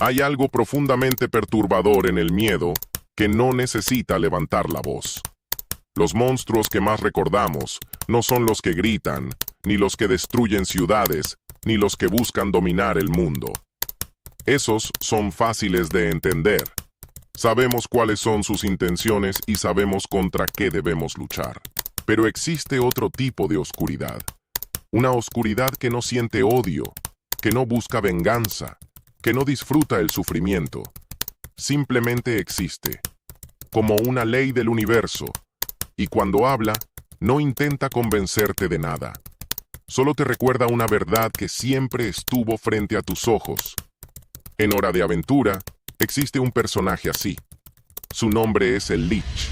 Hay algo profundamente perturbador en el miedo que no necesita levantar la voz. Los monstruos que más recordamos no son los que gritan, ni los que destruyen ciudades, ni los que buscan dominar el mundo. Esos son fáciles de entender. Sabemos cuáles son sus intenciones y sabemos contra qué debemos luchar. Pero existe otro tipo de oscuridad. Una oscuridad que no siente odio, que no busca venganza, que no disfruta el sufrimiento. Simplemente existe, como una ley del universo, y cuando habla, no intenta convencerte de nada. Solo te recuerda una verdad que siempre estuvo frente a tus ojos. En Hora de Aventura, existe un personaje así. Su nombre es el Lich.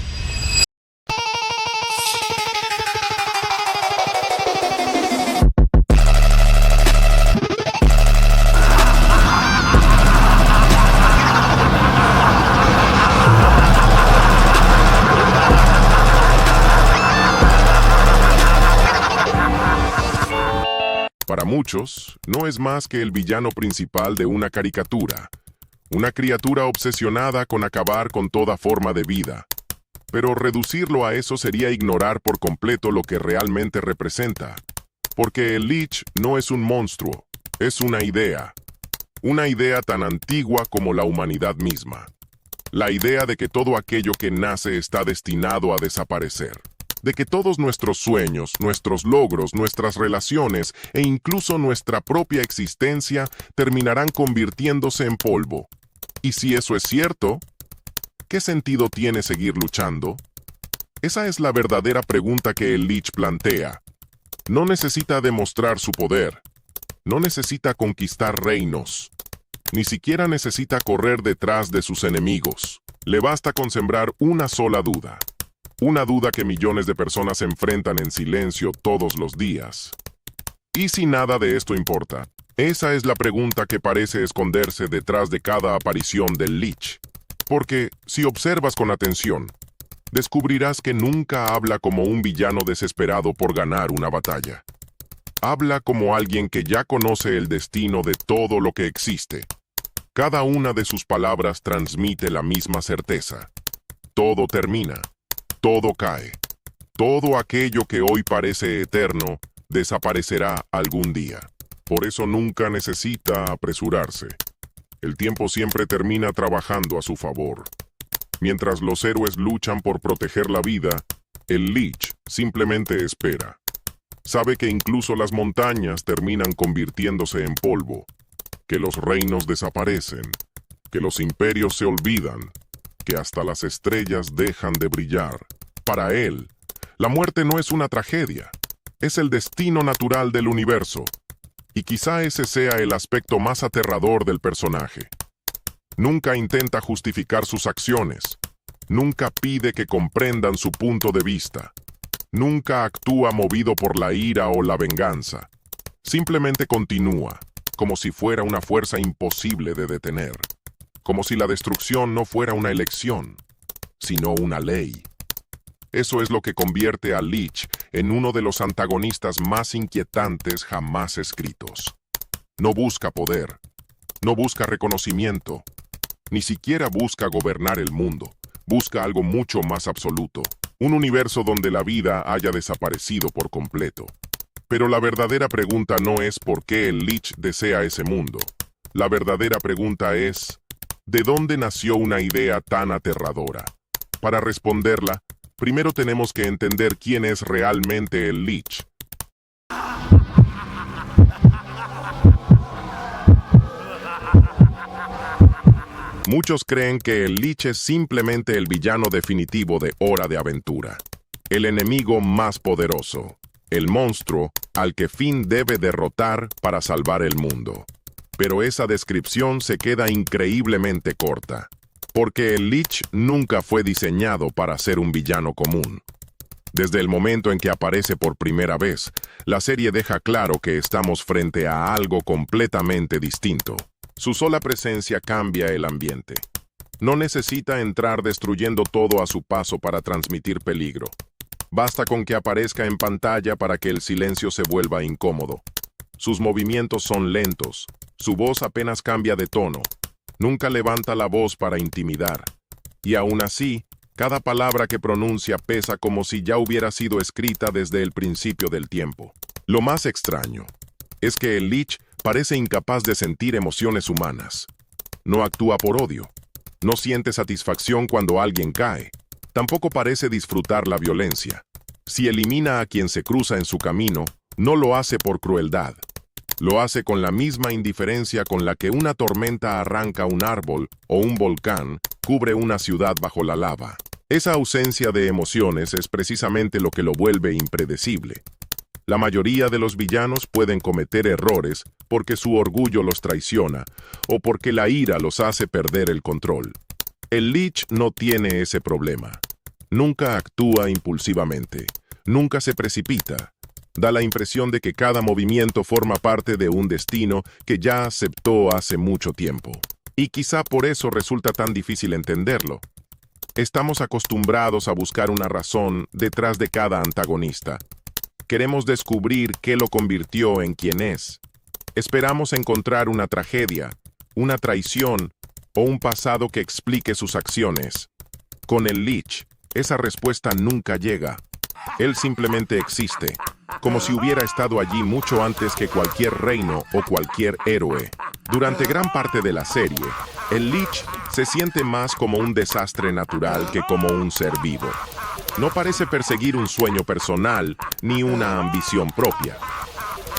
Para muchos, no es más que el villano principal de una caricatura, una criatura obsesionada con acabar con toda forma de vida. Pero reducirlo a eso sería ignorar por completo lo que realmente representa, porque el Lich no es un monstruo, es una idea tan antigua como la humanidad misma. La idea de que todo aquello que nace está destinado a desaparecer. De que todos nuestros sueños, nuestros logros, nuestras relaciones e incluso nuestra propia existencia terminarán convirtiéndose en polvo. Y si eso es cierto, ¿qué sentido tiene seguir luchando? Esa es la verdadera pregunta que el Lich plantea. No necesita demostrar su poder, no necesita conquistar reinos, ni siquiera necesita correr detrás de sus enemigos. Le basta con sembrar una sola duda. Una duda que millones de personas enfrentan en silencio todos los días. ¿Y si nada de esto importa? Esa es la pregunta que parece esconderse detrás de cada aparición del Lich. Porque, si observas con atención, descubrirás que nunca habla como un villano desesperado por ganar una batalla. Habla como alguien que ya conoce el destino de todo lo que existe. Cada una de sus palabras transmite la misma certeza. Todo termina. Todo cae. Todo aquello que hoy parece eterno desaparecerá algún día. Por eso nunca necesita apresurarse. El tiempo siempre termina trabajando a su favor. Mientras los héroes luchan por proteger la vida, el Lich simplemente espera. Sabe que incluso las montañas terminan convirtiéndose en polvo, que los reinos desaparecen, que los imperios se olvidan, que hasta las estrellas dejan de brillar. Para él, la muerte no es una tragedia, es el destino natural del universo. Y quizá ese sea el aspecto más aterrador del personaje. Nunca intenta justificar sus acciones, nunca pide que comprendan su punto de vista, nunca actúa movido por la ira o la venganza. Simplemente continúa, como si fuera una fuerza imposible de detener. Como si la destrucción no fuera una elección, sino una ley. Eso es lo que convierte a Lich en uno de los antagonistas más inquietantes jamás escritos. No busca poder, no busca reconocimiento, ni siquiera busca gobernar el mundo. Busca algo mucho más absoluto, un universo donde la vida haya desaparecido por completo. Pero la verdadera pregunta no es por qué el Lich desea ese mundo. La verdadera pregunta es: ¿de dónde nació una idea tan aterradora? Para responderla, primero tenemos que entender quién es realmente el Lich. Muchos creen que el Lich es simplemente el villano definitivo de Hora de Aventura, el enemigo más poderoso, el monstruo al que Finn debe derrotar para salvar el mundo. Pero esa descripción se queda increíblemente corta, porque el Lich nunca fue diseñado para ser un villano común. Desde el momento en que aparece por primera vez, la serie deja claro que estamos frente a algo completamente distinto. Su sola presencia cambia el ambiente. No necesita entrar destruyendo todo a su paso para transmitir peligro. Basta con que aparezca en pantalla para que el silencio se vuelva incómodo. Sus movimientos son lentos, su voz apenas cambia de tono, Nunca levanta la voz para intimidar. Y aún así, cada palabra que pronuncia pesa como si ya hubiera sido escrita desde el principio del tiempo. Lo más extraño es que el Lich parece incapaz de sentir emociones humanas. No actúa por odio. No siente satisfacción cuando alguien cae. Tampoco parece disfrutar la violencia. Si elimina a quien se cruza en su camino, no lo hace por crueldad. Lo hace con la misma indiferencia con la que una tormenta arranca un árbol o un volcán cubre una ciudad bajo la lava. Esa ausencia de emociones es precisamente lo que lo vuelve impredecible. La mayoría de los villanos pueden cometer errores porque su orgullo los traiciona o porque la ira los hace perder el control. El Lich no tiene ese problema. Nunca actúa impulsivamente. Nunca se precipita. Da la impresión de que cada movimiento forma parte de un destino que ya aceptó hace mucho tiempo. Y quizá por eso resulta tan difícil entenderlo. Estamos acostumbrados a buscar una razón detrás de cada antagonista. Queremos descubrir qué lo convirtió en quien es. Esperamos encontrar una tragedia, una traición o un pasado que explique sus acciones. Con el Lich, esa respuesta nunca llega. Él simplemente existe, como si hubiera estado allí mucho antes que cualquier reino o cualquier héroe. Durante gran parte de la serie, el Lich se siente más como un desastre natural que como un ser vivo. No parece perseguir un sueño personal ni una ambición propia.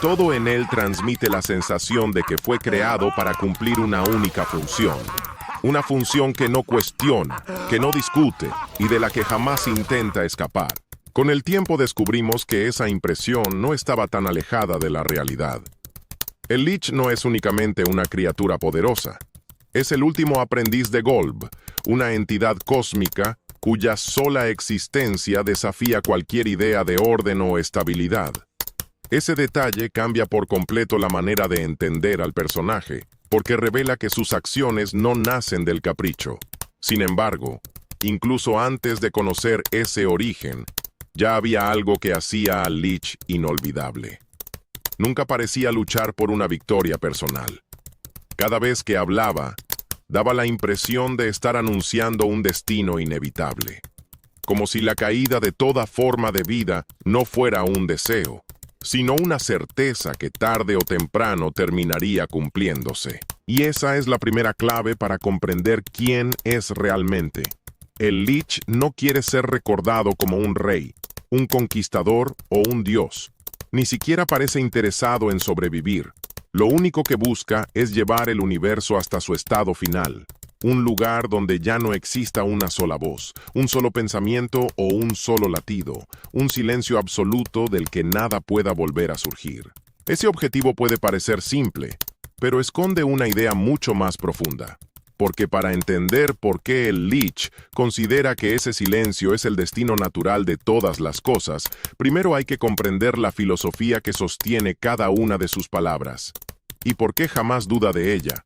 Todo en él transmite la sensación de que fue creado para cumplir una única función. Una función que no cuestiona, que no discute y de la que jamás intenta escapar. Con el tiempo descubrimos que esa impresión no estaba tan alejada de la realidad. El Lich no es únicamente una criatura poderosa. Es el último aprendiz de Golb, una entidad cósmica cuya sola existencia desafía cualquier idea de orden o estabilidad. Ese detalle cambia por completo la manera de entender al personaje, porque revela que sus acciones no nacen del capricho. Sin embargo, incluso antes de conocer ese origen, ya había algo que hacía al Lich inolvidable. Nunca parecía luchar por una victoria personal. Cada vez que hablaba, daba la impresión de estar anunciando un destino inevitable. Como si la caída de toda forma de vida no fuera un deseo, sino una certeza que tarde o temprano terminaría cumpliéndose. Y esa es la primera clave para comprender quién es realmente. El Lich no quiere ser recordado como un rey, un conquistador o un dios. Ni siquiera parece interesado en sobrevivir. Lo único que busca es llevar el universo hasta su estado final. Un lugar donde ya no exista una sola voz, un solo pensamiento o un solo latido. Un silencio absoluto del que nada pueda volver a surgir. Ese objetivo puede parecer simple, pero esconde una idea mucho más profunda. Porque para entender por qué el Lich considera que ese silencio es el destino natural de todas las cosas, primero hay que comprender la filosofía que sostiene cada una de sus palabras. Y por qué jamás duda de ella.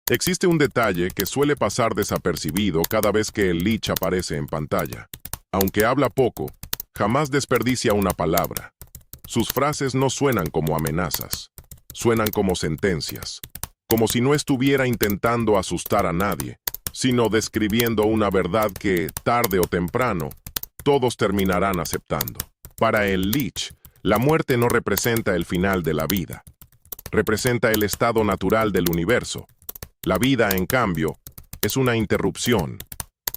Existe un detalle que suele pasar desapercibido cada vez que el Lich aparece en pantalla. Aunque habla poco, jamás desperdicia una palabra. Sus frases no suenan como amenazas, suenan como sentencias, como si no estuviera intentando asustar a nadie, sino describiendo una verdad que, tarde o temprano, todos terminarán aceptando. Para el Lich, la muerte no representa el final de la vida, representa el estado natural del universo. La vida, en cambio, es una interrupción,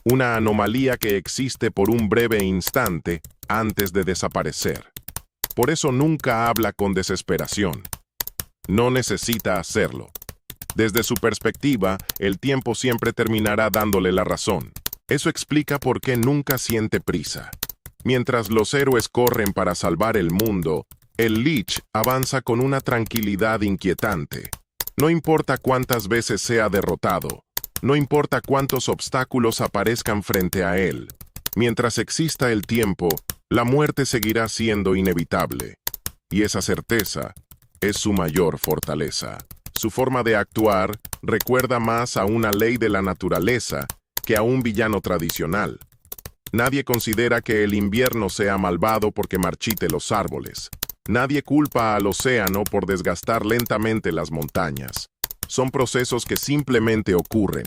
una anomalía que existe por un breve instante antes de desaparecer. Por eso nunca habla con desesperación. No necesita hacerlo. Desde su perspectiva, el tiempo siempre terminará dándole la razón. Eso explica por qué nunca siente prisa. Mientras los héroes corren para salvar el mundo, el Lich avanza con una tranquilidad inquietante. No importa cuántas veces sea derrotado, no importa cuántos obstáculos aparezcan frente a él. Mientras exista el tiempo, la muerte seguirá siendo inevitable. Y esa certeza es su mayor fortaleza. Su forma de actuar recuerda más a una ley de la naturaleza que a un villano tradicional. Nadie considera que el invierno sea malvado porque marchite los árboles. Nadie culpa al océano por desgastar lentamente las montañas. Son procesos que simplemente ocurren.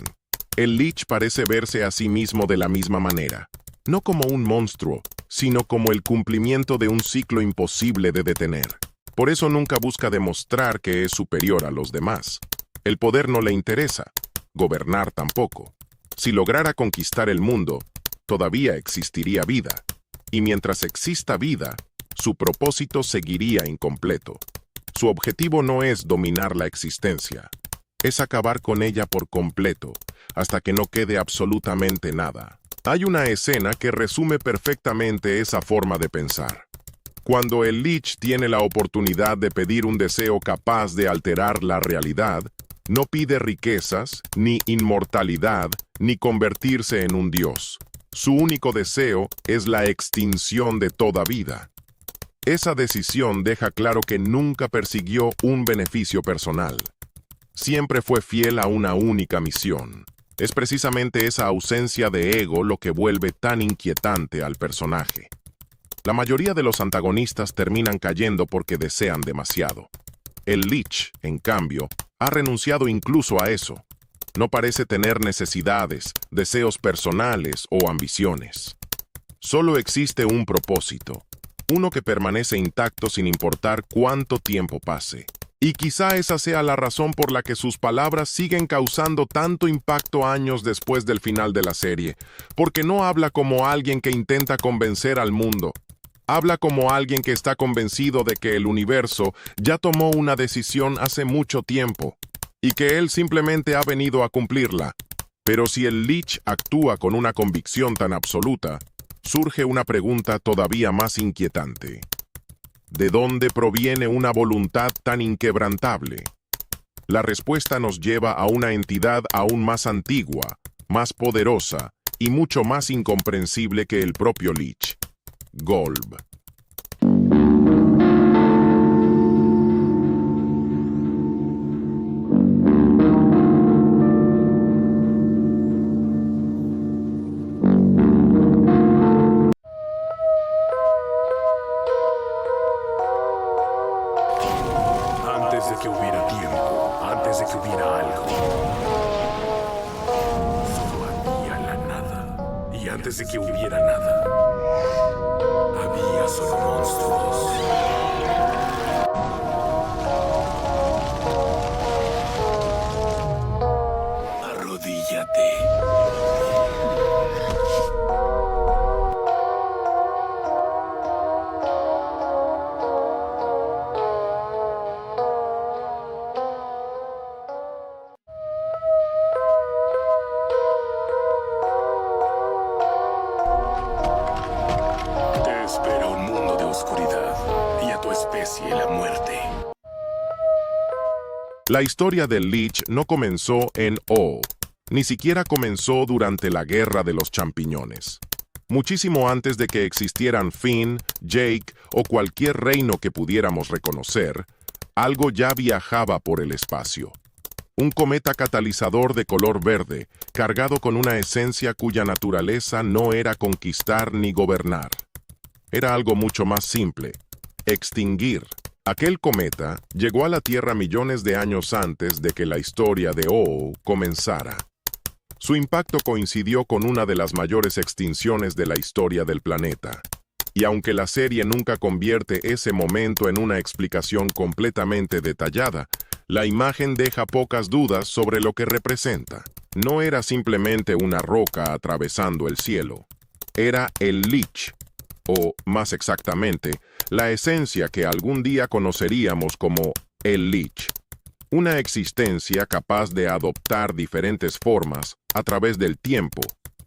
El Lich parece verse a sí mismo de la misma manera. No como un monstruo, sino como el cumplimiento de un ciclo imposible de detener. Por eso nunca busca demostrar que es superior a los demás. El poder no le interesa, gobernar tampoco. Si lograra conquistar el mundo, todavía existiría vida. Y mientras exista vida, su propósito seguiría incompleto. Su objetivo no es dominar la existencia, es acabar con ella por completo, hasta que no quede absolutamente nada. Hay una escena que resume perfectamente esa forma de pensar. Cuando el Lich tiene la oportunidad de pedir un deseo capaz de alterar la realidad, no pide riquezas, ni inmortalidad, ni convertirse en un dios. Su único deseo es la extinción de toda vida. Esa decisión deja claro que nunca persiguió un beneficio personal. Siempre fue fiel a una única misión. Es precisamente esa ausencia de ego lo que vuelve tan inquietante al personaje. La mayoría de los antagonistas terminan cayendo porque desean demasiado. El Lich, en cambio, ha renunciado incluso a eso. No parece tener necesidades, deseos personales o ambiciones. Solo existe un propósito, uno que permanece intacto sin importar cuánto tiempo pase. Y quizá esa sea la razón por la que sus palabras siguen causando tanto impacto años después del final de la serie, porque no habla como alguien que intenta convencer al mundo. Habla como alguien que está convencido de que el universo ya tomó una decisión hace mucho tiempo, y que él simplemente ha venido a cumplirla. Pero si el Lich actúa con una convicción tan absoluta, surge una pregunta todavía más inquietante. ¿De dónde proviene una voluntad tan inquebrantable? La respuesta nos lleva a una entidad aún más antigua, más poderosa y mucho más incomprensible que el propio Lich: Golb. Antes de que hubiera tiempo, antes de que hubiera algo, solo había la nada. Y antes de que hubiera nada, había solo monstruos. Arrodíllate. Te espera un mundo de oscuridad y a tu especie la muerte. La historia del Lich no comenzó en O, ni siquiera comenzó durante la Guerra de los Champiñones. Muchísimo antes de que existieran Finn, Jake o cualquier reino que pudiéramos reconocer, algo ya viajaba por el espacio. Un cometa catalizador de color verde, cargado con una esencia cuya naturaleza no era conquistar ni gobernar. Era algo mucho más simple: extinguir. Aquel cometa llegó a la Tierra millones de años antes de que la historia de O comenzara. Su impacto coincidió con una de las mayores extinciones de la historia del planeta. Y aunque la serie nunca convierte ese momento en una explicación completamente detallada, la imagen deja pocas dudas sobre lo que representa. No era simplemente una roca atravesando el cielo. Era el Lich, o, más exactamente, la esencia que algún día conoceríamos como el Lich. Una existencia capaz de adoptar diferentes formas a través del tiempo,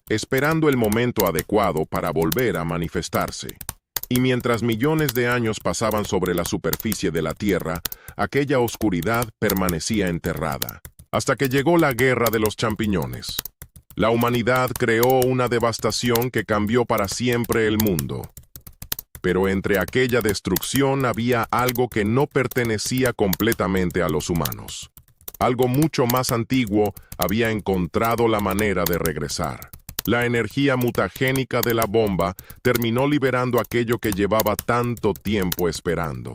esperando el momento adecuado para volver a manifestarse. Y mientras millones de años pasaban sobre la superficie de la Tierra, aquella oscuridad permanecía enterrada, hasta que llegó la Guerra de los Champiñones. La humanidad creó una devastación que cambió para siempre el mundo. Pero entre aquella destrucción había algo que no pertenecía completamente a los humanos. Algo mucho más antiguo había encontrado la manera de regresar. La energía mutagénica de la bomba terminó liberando aquello que llevaba tanto tiempo esperando.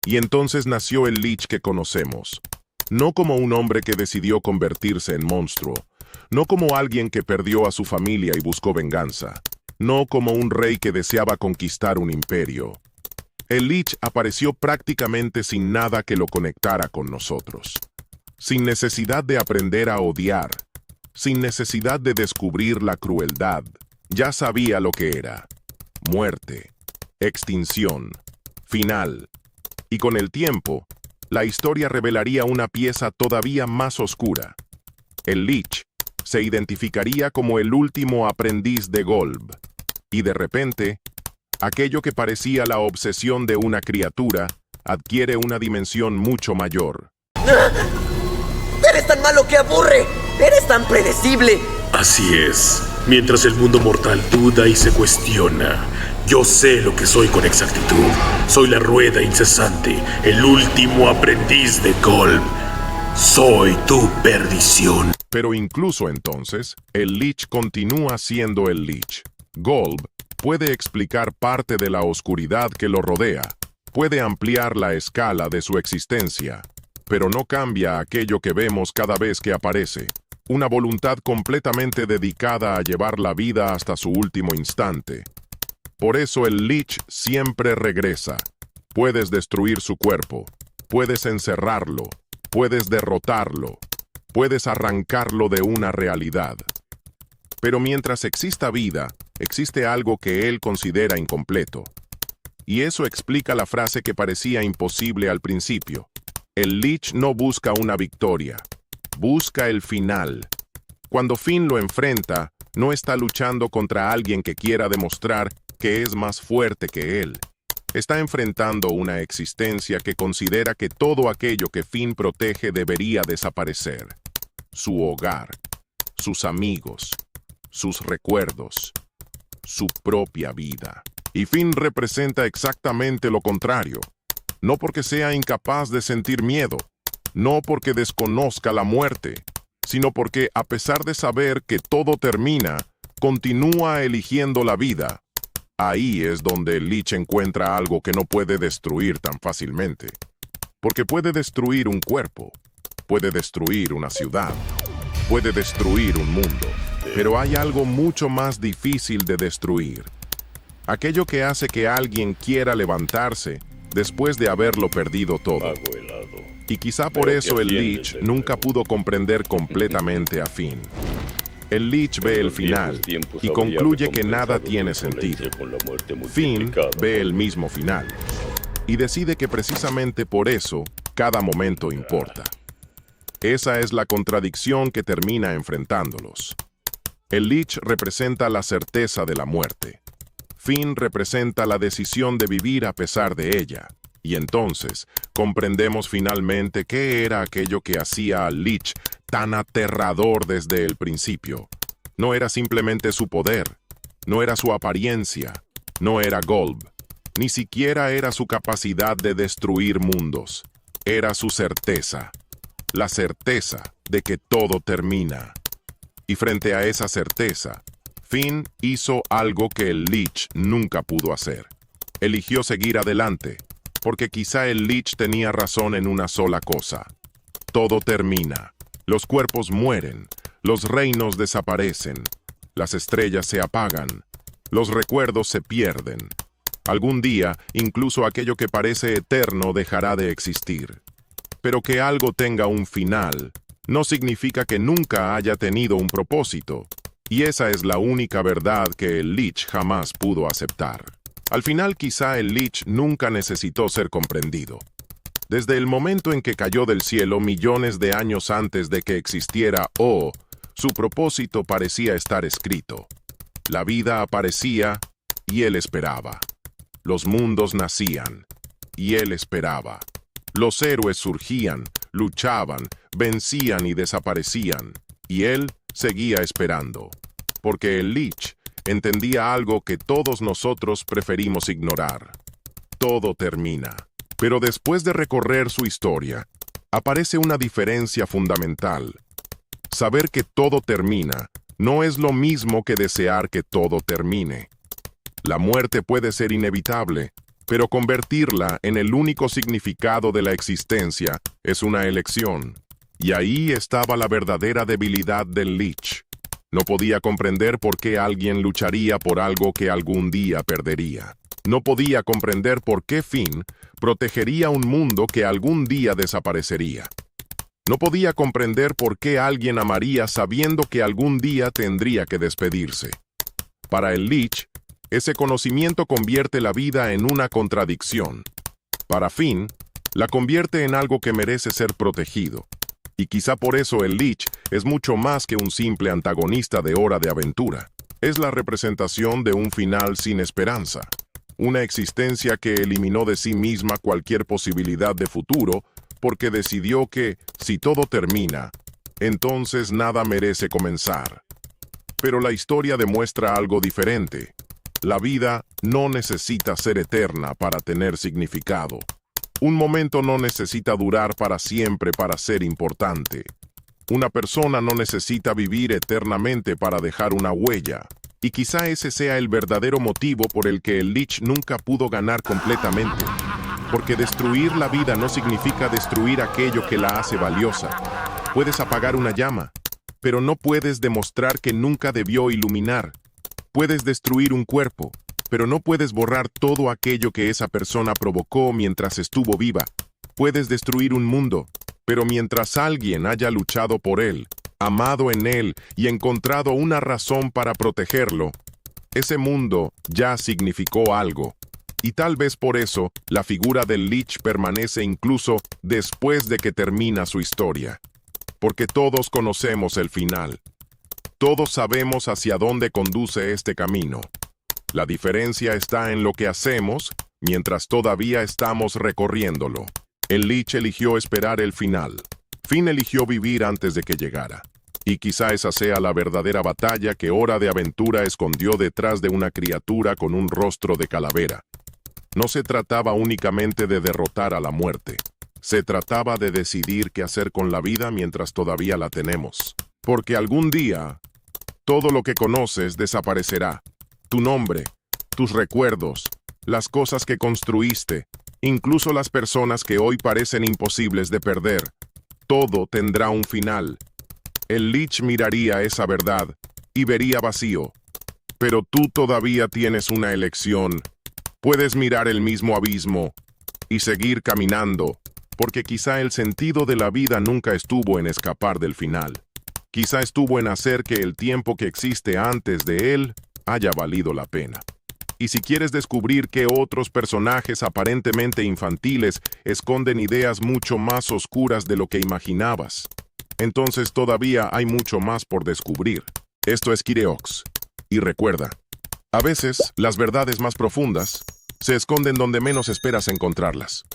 Y entonces nació el Lich que conocemos. No como un hombre que decidió convertirse en monstruo, no como alguien que perdió a su familia y buscó venganza, no como un rey que deseaba conquistar un imperio. El Lich apareció prácticamente sin nada que lo conectara con nosotros. Sin necesidad de aprender a odiar, sin necesidad de descubrir la crueldad, ya sabía lo que era: muerte, extinción, final. Y con el tiempo, la historia revelaría una pieza todavía más oscura. El Lich se identificaría como el último aprendiz de Golb, y de repente, aquello que parecía la obsesión de una criatura adquiere una dimensión mucho mayor. ¡Eres tan malo que aburre! ¡Eres tan predecible! Así es. Mientras el mundo mortal duda y se cuestiona, yo sé lo que soy con exactitud. Soy la rueda incesante, el último aprendiz de Golb. Soy tu perdición. Pero incluso entonces, el Lich continúa siendo el Lich. Golb puede explicar parte de la oscuridad que lo rodea, puede ampliar la escala de su existencia, pero no cambia aquello que vemos cada vez que aparece: una voluntad completamente dedicada a llevar la vida hasta su último instante. Por eso el Lich siempre regresa. Puedes destruir su cuerpo, puedes encerrarlo, puedes derrotarlo, puedes arrancarlo de una realidad. Pero mientras exista vida, existe algo que él considera incompleto. Y eso explica la frase que parecía imposible al principio. El Lich no busca una victoria, busca el final. Cuando Finn lo enfrenta, no está luchando contra alguien que quiera demostrar que es más fuerte que él. Está enfrentando una existencia que considera que todo aquello que Finn protege debería desaparecer. Su hogar, sus amigos, sus recuerdos, su propia vida. Y Finn representa exactamente lo contrario. No porque sea incapaz de sentir miedo, no porque desconozca la muerte, sino porque, a pesar de saber que todo termina, continúa eligiendo la vida. Ahí es donde el Lich encuentra algo que no puede destruir tan fácilmente. Porque puede destruir un cuerpo, puede destruir una ciudad, puede destruir un mundo, pero hay algo mucho más difícil de destruir. Aquello que hace que alguien quiera levantarse después de haberlo perdido todo. Y quizá por eso el Lich nunca pudo comprender completamente a Finn. El Lich ve el final y concluye que nada tiene sentido. Finn ve el mismo final y decide que precisamente por eso cada momento importa. Esa es la contradicción que termina enfrentándolos. El Lich representa la certeza de la muerte. Finn representa la decisión de vivir a pesar de ella. Y entonces comprendemos finalmente qué era aquello que hacía al Lich tan aterrador desde el principio. No era simplemente su poder, no era su apariencia, no era Golb, ni siquiera era su capacidad de destruir mundos. Era su certeza, la certeza de que todo termina. Y frente a esa certeza, Finn hizo algo que el Lich nunca pudo hacer. Eligió seguir adelante, porque quizá el Lich tenía razón en una sola cosa. Todo termina. Los cuerpos mueren, los reinos desaparecen, las estrellas se apagan, los recuerdos se pierden. Algún día, incluso aquello que parece eterno dejará de existir. Pero que algo tenga un final no significa que nunca haya tenido un propósito. Y esa es la única verdad que el Lich jamás pudo aceptar. Al final, quizá el Lich nunca necesitó ser comprendido. Desde el momento en que cayó del cielo millones de años antes de que existiera su propósito parecía estar escrito. La vida aparecía y él esperaba. Los mundos nacían y él esperaba. Los héroes surgían, luchaban, vencían y desaparecían, y él seguía esperando. Porque el Lich entendía algo que todos nosotros preferimos ignorar. Todo termina. Pero después de recorrer su historia, aparece una diferencia fundamental. Saber que todo termina no es lo mismo que desear que todo termine. La muerte puede ser inevitable, pero convertirla en el único significado de la existencia es una elección. Y ahí estaba la verdadera debilidad del Lich. No podía comprender por qué alguien lucharía por algo que algún día perdería. No podía comprender por qué Finn protegería un mundo que algún día desaparecería. No podía comprender por qué alguien amaría sabiendo que algún día tendría que despedirse. Para el Lich, ese conocimiento convierte la vida en una contradicción. Para Finn, la convierte en algo que merece ser protegido. Y quizá por eso el Lich es mucho más que un simple antagonista de Hora de Aventura. Es la representación de un final sin esperanza. Una existencia que eliminó de sí misma cualquier posibilidad de futuro porque decidió que, si todo termina, entonces nada merece comenzar. Pero la historia demuestra algo diferente. La vida no necesita ser eterna para tener significado. Un momento no necesita durar para siempre para ser importante. Una persona no necesita vivir eternamente para dejar una huella. Y quizá ese sea el verdadero motivo por el que el Lich nunca pudo ganar completamente. Porque destruir la vida no significa destruir aquello que la hace valiosa. Puedes apagar una llama, pero no puedes demostrar que nunca debió iluminar. Puedes destruir un cuerpo, pero no puedes borrar todo aquello que esa persona provocó mientras estuvo viva. Puedes destruir un mundo, pero mientras alguien haya luchado por él, amado en él y encontrado una razón para protegerlo, ese mundo ya significó algo. Y tal vez por eso, la figura del Lich permanece incluso después de que termina su historia. Porque todos conocemos el final. Todos sabemos hacia dónde conduce este camino. La diferencia está en lo que hacemos mientras todavía estamos recorriéndolo. El Lich eligió esperar el final. Finn eligió vivir antes de que llegara. Y quizá esa sea la verdadera batalla que Hora de Aventura escondió detrás de una criatura con un rostro de calavera. No se trataba únicamente de derrotar a la muerte. Se trataba de decidir qué hacer con la vida mientras todavía la tenemos. Porque algún día, todo lo que conoces desaparecerá. Tu nombre, tus recuerdos, las cosas que construiste, incluso las personas que hoy parecen imposibles de perder. Todo tendrá un final. El Lich miraría esa verdad y vería vacío. Pero tú todavía tienes una elección. Puedes mirar el mismo abismo y seguir caminando, porque quizá el sentido de la vida nunca estuvo en escapar del final. Quizá estuvo en hacer que el tiempo que existe antes de él haya valido la pena. Y si quieres descubrir que otros personajes aparentemente infantiles esconden ideas mucho más oscuras de lo que imaginabas, entonces todavía hay mucho más por descubrir. Esto es Kireox. Y recuerda, a veces las verdades más profundas se esconden donde menos esperas encontrarlas.